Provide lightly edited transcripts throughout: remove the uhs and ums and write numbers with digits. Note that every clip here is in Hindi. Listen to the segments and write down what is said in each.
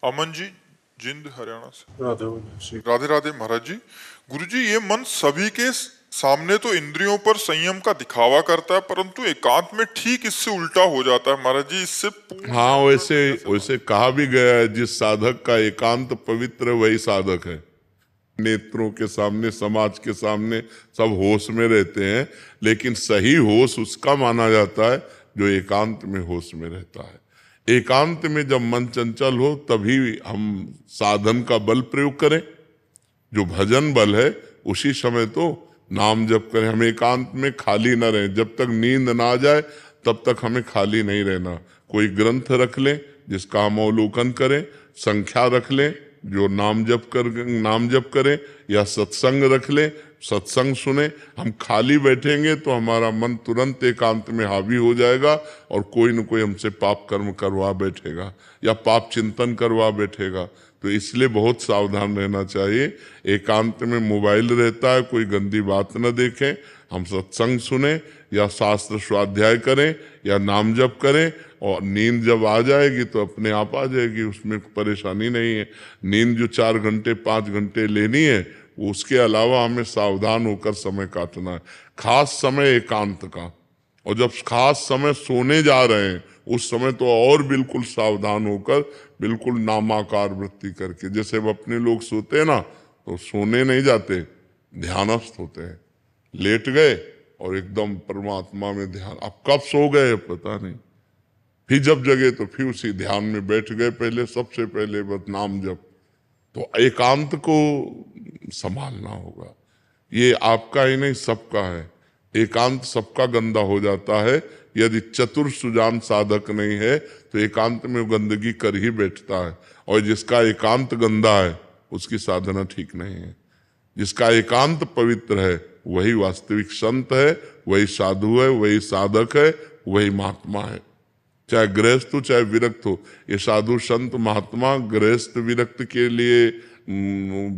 अमन जी, जिंद हरियाणा से। राधे राधे राधे महाराज जी। गुरु जी, ये मन सभी के सामने तो इंद्रियों पर संयम का दिखावा करता है, परंतु एकांत में ठीक इससे उल्टा हो जाता है महाराज जी। इससे पूर्ण हाँ, नियंत्रण वैसे कैसे वैसे कहा भी गया है, जिस साधक का एकांत पवित्र वही साधक है। नेत्रों के सामने, समाज के सामने सब होश में रहते हैं, लेकिन सही होश उसका माना जाता है जो एकांत में होश में रहता है। एकांत में जब मन चंचल हो तभी हम साधन का बल प्रयोग करें, जो भजन बल है। उसी समय तो नाम जप करें। हम एकांत में खाली न रहें, जब तक नींद ना आ जाए तब तक हमें खाली नहीं रहना। कोई ग्रंथ रख लें जिसका हम अवलोकन करें, संख्या रख लें जो नाम जप करें, या सत्संग रख लें, सत्संग सुने। हम खाली बैठेंगे तो हमारा मन तुरंत एकांत में हावी हो जाएगा और कोई न कोई हमसे पाप कर्म करवा बैठेगा या पाप चिंतन करवा बैठेगा। तो इसलिए बहुत सावधान रहना चाहिए। एकांत में मोबाइल रहता है, कोई गंदी बात न देखें, हम सत्संग सुने या शास्त्र स्वाध्याय करें या नाम जप करें। और नींद जब आ जाएगी तो अपने आप आ जाएगी, उसमें परेशानी नहीं है। नींद जो 4 घंटे 5 घंटे लेनी है, उसके अलावा हमें सावधान होकर समय काटना है। खास समय एकांत का। और जब खास समय सोने जा रहे हैं उस समय तो और बिल्कुल सावधान होकर, बिल्कुल नामाकार वृत्ति करके। जैसे अब अपने लोग सोते हैं ना, तो सोने नहीं जाते, ध्यानस्थ होते हैं। लेट गए और एकदम परमात्मा में ध्यान। अब कब सो गए पता नहीं, फिर जब जगे तो फिर उसी ध्यान में बैठ गए। पहले सबसे पहले बस नाम जप। तो एकांत को संभालना होगा। ये आपका ही नहीं, सबका है। एकांत सबका गंदा हो जाता है। यदि चतुर सुजान साधक नहीं है तो एकांत में वो गंदगी कर ही बैठता है। और जिसका एकांत गंदा है उसकी साधना ठीक नहीं है। जिसका एकांत पवित्र है वही वास्तविक संत है, वही साधु है, वही साधक है, वही महात्मा है। चाहे गृहस्थ हो चाहे विरक्त हो। ये साधु संत महात्मा गृहस्थ विरक्त के लिए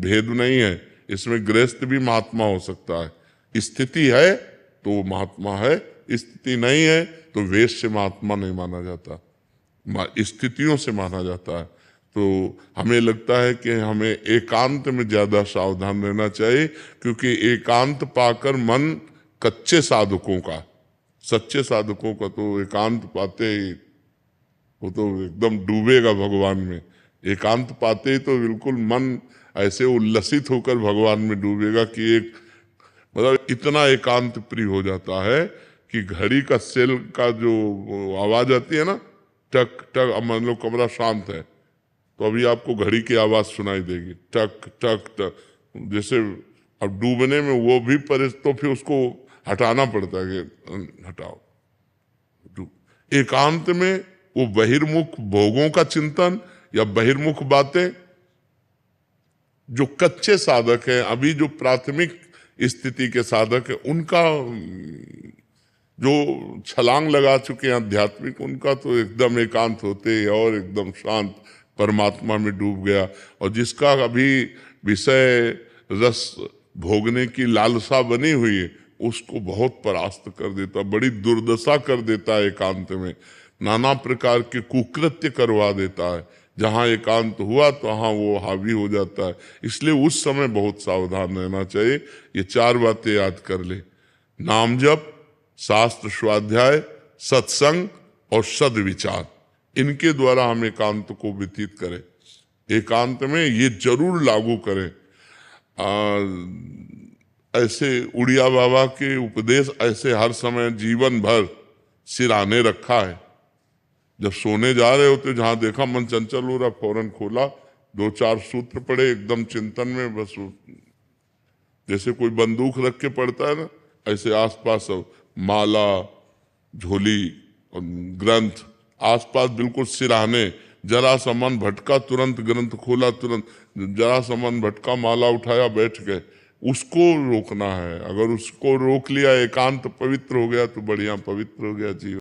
भेद नहीं है। इसमें गृहस्थ भी महात्मा हो सकता है। स्थिति है तो वो महात्मा है, स्थिति नहीं है तो वेश से महात्मा नहीं माना जाता, स्थितियों से माना जाता है। तो हमें लगता है कि हमें एकांत में ज्यादा सावधान रहना चाहिए, क्योंकि एकांत पाकर मन कच्चे साधकों का, सच्चे साधकों का तो एकांत पाते ही वो तो एकदम डूबेगा भगवान में। एकांत पाते ही तो बिल्कुल मन ऐसे उल्लसित होकर भगवान में डूबेगा कि एक मतलब इतना एकांत प्रिय हो जाता है कि घड़ी का सेल का जो आवाज आती है ना, टक टक। अब मान लो कमरा शांत है तो अभी आपको घड़ी की आवाज सुनाई देगी, टक टक टक। जैसे अब डूबने में वो भी तो फिर उसको हटाना पड़ता है कि हटाओ। एकांत में वो बहिर्मुख भोगों का चिंतन या बहिर्मुख बातें, जो कच्चे साधक हैं, अभी जो प्राथमिक स्थिति के साधक है, उनका जो छलांग लगा चुके हैं आध्यात्मिक, उनका तो एकदम एकांत होते और एकदम शांत परमात्मा में डूब गया। और जिसका अभी विषय रस भोगने की लालसा बनी हुई है उसको बहुत परास्त कर देता, बड़ी दुर्दशा कर देता है। एकांत में नाना प्रकार के कुकृत्य करवा देता है। जहां एकांत हुआ तो वहां वो हावी हो जाता है। इसलिए उस समय बहुत सावधान रहना चाहिए। ये 4 बातें याद कर ले: नाम जप, शास्त्र स्वाध्याय, सत्संग और सद्विचार। इनके द्वारा हम एकांत को व्यतीत करें। एकांत में ये जरूर लागू करें। ऐसे उड़िया बाबा के उपदेश ऐसे हर समय जीवन भर सिराने रखा है। जब सोने जा रहे होते, जहां देखा मन चंचल हो रहा, फौरन खोला, 2-4 सूत्र पढ़े एकदम चिंतन में। बस जैसे कोई बंदूक रख के पढ़ता है ना, ऐसे आसपास माला, झोली और ग्रंथ आसपास बिल्कुल सिराने। जरा सा मन भटका तुरंत ग्रंथ खोला, तुरंत जरा सा मन भटका माला उठाया, बैठ गए। उसको रोकना है। अगर उसको रोक लिया, एकांत पवित्र हो गया तो बढ़िया पवित्र हो गया जीवन।